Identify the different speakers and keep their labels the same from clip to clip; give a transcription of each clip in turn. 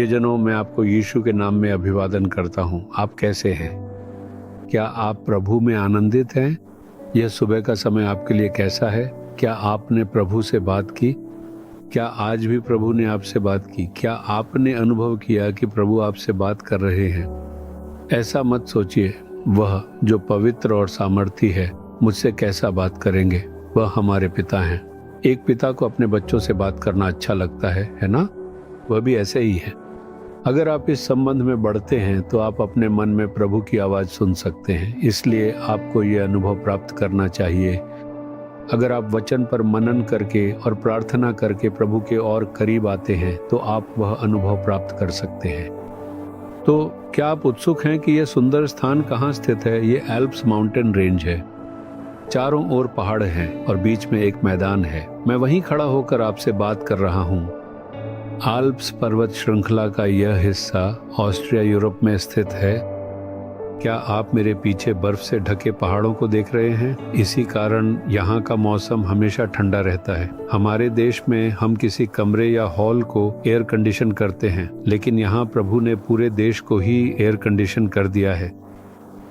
Speaker 1: प्रियजनों, मैं आपको यीशु के नाम में अभिवादन करता हूं। आप कैसे हैं? क्या आप प्रभु में आनंदित हैं? यह सुबह का समय आपके लिए कैसा है? क्या आपने प्रभु से बात की? क्या आज भी प्रभु ने आपसे बात की? क्या आपने अनुभव किया कि प्रभु आपसे बात कर रहे हैं? ऐसा मत सोचिए, वह जो पवित्र और सामर्थी है मुझसे कैसा बात करेंगे। वह हमारे पिता हैं। एक पिता को अपने बच्चों से बात करना अच्छा लगता है ना? वह भी ऐसे ही है। अगर आप इस संबंध में बढ़ते हैं तो आप अपने मन में प्रभु की आवाज़ सुन सकते हैं। इसलिए आपको ये अनुभव प्राप्त करना चाहिए। अगर आप वचन पर मनन करके और प्रार्थना करके प्रभु के और करीब आते हैं तो आप वह अनुभव प्राप्त कर सकते हैं। तो क्या आप उत्सुक हैं कि यह सुंदर स्थान कहाँ स्थित है? ये एल्प्स माउंटेन रेंज है। चारों ओर पहाड़ हैं और बीच में एक मैदान है। मैं वहीं खड़ा होकर आपसे बात कर रहा हूँ। आल्प्स पर्वत श्रृंखला का यह हिस्सा ऑस्ट्रिया, यूरोप में स्थित है। क्या आप मेरे पीछे बर्फ से ढके पहाड़ों को देख रहे हैं? इसी कारण यहाँ का मौसम हमेशा ठंडा रहता है। हमारे देश में हम किसी कमरे या हॉल को एयर कंडीशन करते हैं, लेकिन यहाँ प्रभु ने पूरे देश को ही एयर कंडीशन कर दिया है।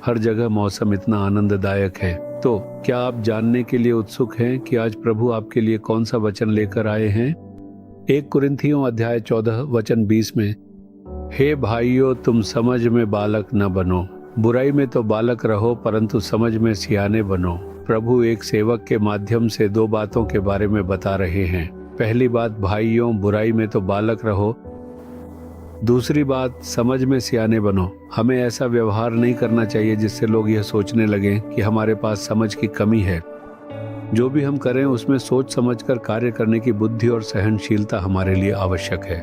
Speaker 1: हर जगह मौसम इतना आनंददायक है। तो क्या आप जानने के लिए उत्सुक हैं कि आज प्रभु आपके लिए कौन सा वचन लेकर आए हैं? 1 कुरिन्थियों अध्याय 14 वचन 20 में, हे भाइयों, तुम समझ में बालक न बनो, बुराई में तो बालक रहो परंतु समझ में सियाने बनो। प्रभु एक सेवक के माध्यम से 2 बातों के बारे में बता रहे हैं। पहली बात, भाइयों, बुराई में तो बालक रहो। दूसरी बात, समझ में सियाने बनो। हमें ऐसा व्यवहार नहीं करना चाहिए जिससे लोग यह सोचने लगें कि हमारे पास समझ की कमी है। जो भी हम करें उसमें सोच समझकर कार्य करने की बुद्धि और सहनशीलता हमारे लिए आवश्यक है।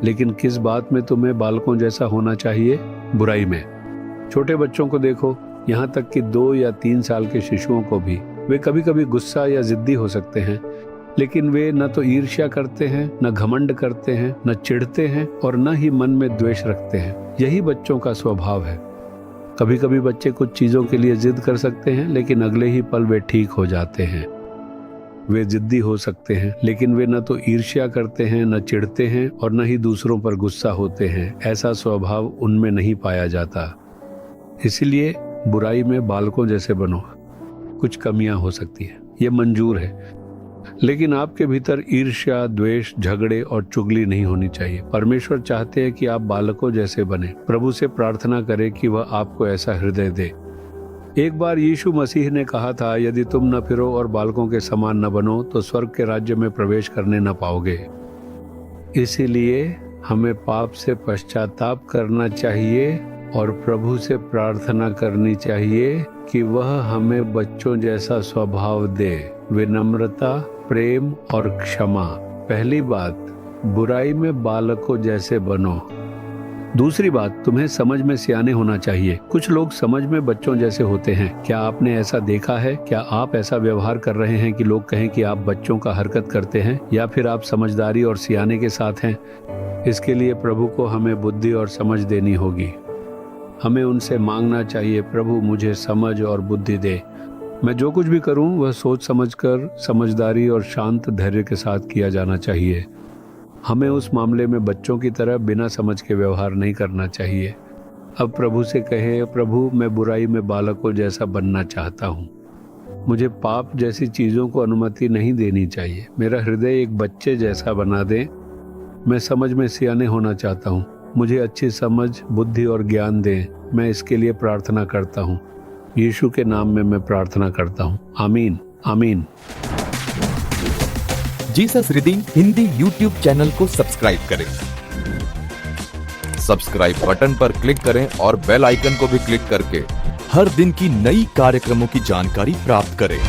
Speaker 1: लेकिन किस बात में तुम्हें बालकों जैसा होना चाहिए? बुराई में। छोटे बच्चों को देखो, यहाँ तक कि 2 या 3 साल के शिशुओं को भी। वे कभी कभी गुस्सा या जिद्दी हो सकते हैं, लेकिन वे न तो ईर्ष्या करते हैं, न घमंड करते हैं, न चिढ़ते हैं और न ही मन में द्वेष रखते हैं। यही बच्चों का स्वभाव है। कभी कभी बच्चे कुछ चीजों के लिए जिद कर सकते हैं, लेकिन अगले ही पल वे ठीक हो जाते हैं। वे जिद्दी हो सकते हैं, लेकिन वे न तो ईर्ष्या करते हैं, न चिढ़ते हैं और न ही दूसरों पर गुस्सा होते हैं। ऐसा स्वभाव उनमें नहीं पाया जाता। इसलिए बुराई में बालकों जैसे बनो। कुछ कमियां हो सकती है, ये मंजूर है, लेकिन आपके भीतर ईर्ष्या, द्वेष, झगड़े और चुगली नहीं होनी चाहिए। परमेश्वर चाहते हैं कि आप बालकों जैसे बने। प्रभु से प्रार्थना करें कि वह आपको ऐसा हृदय दे। एक बार यीशु मसीह ने कहा था, यदि तुम न फिरो और बालकों के समान न बनो तो स्वर्ग के राज्य में प्रवेश करने न पाओगे। इसीलिए हमें पाप से पश्चाताप करना चाहिए और प्रभु से प्रार्थना करनी चाहिए कि वह हमें बच्चों जैसा स्वभाव दे, विनम्रता, प्रेम और क्षमा। पहली बात, बुराई में बालकों जैसे बनो। दूसरी बात, तुम्हें समझ में सियाने होना चाहिए। कुछ लोग समझ में बच्चों जैसे होते हैं। क्या आपने ऐसा देखा है? क्या आप ऐसा व्यवहार कर रहे हैं कि लोग कहें कि आप बच्चों का हरकत करते हैं, या फिर आप समझदारी और सियाने के साथ हैं? इसके लिए प्रभु को हमें बुद्धि और समझ देनी होगी। हमें उनसे मांगना चाहिए, प्रभु मुझे समझ और बुद्धि दे। मैं जो कुछ भी करूं वह सोच समझकर, समझदारी और शांत धैर्य के साथ किया जाना चाहिए। हमें उस मामले में बच्चों की तरह बिना समझ के व्यवहार नहीं करना चाहिए। अब प्रभु से कहे, प्रभु मैं बुराई में बालकों जैसा बनना चाहता हूँ। मुझे पाप जैसी चीज़ों को अनुमति नहीं देनी चाहिए। मेरा हृदय एक बच्चे जैसा बना दे। मैं समझ में सियाने होना चाहता हूँ। मुझे अच्छी समझ, बुद्धि और ज्ञान दें। मैं इसके लिए प्रार्थना करता हूँ। यीशु के नाम में मैं प्रार्थना करता हूँ। आमीन, आमीन।
Speaker 2: Jesus redeem Hindi YouTube channel को सब्सक्राइब करें। सब्सक्राइब बटन पर क्लिक करें और बेल आइकन को भी क्लिक करके हर दिन की नई कार्यक्रमों की जानकारी प्राप्त करें।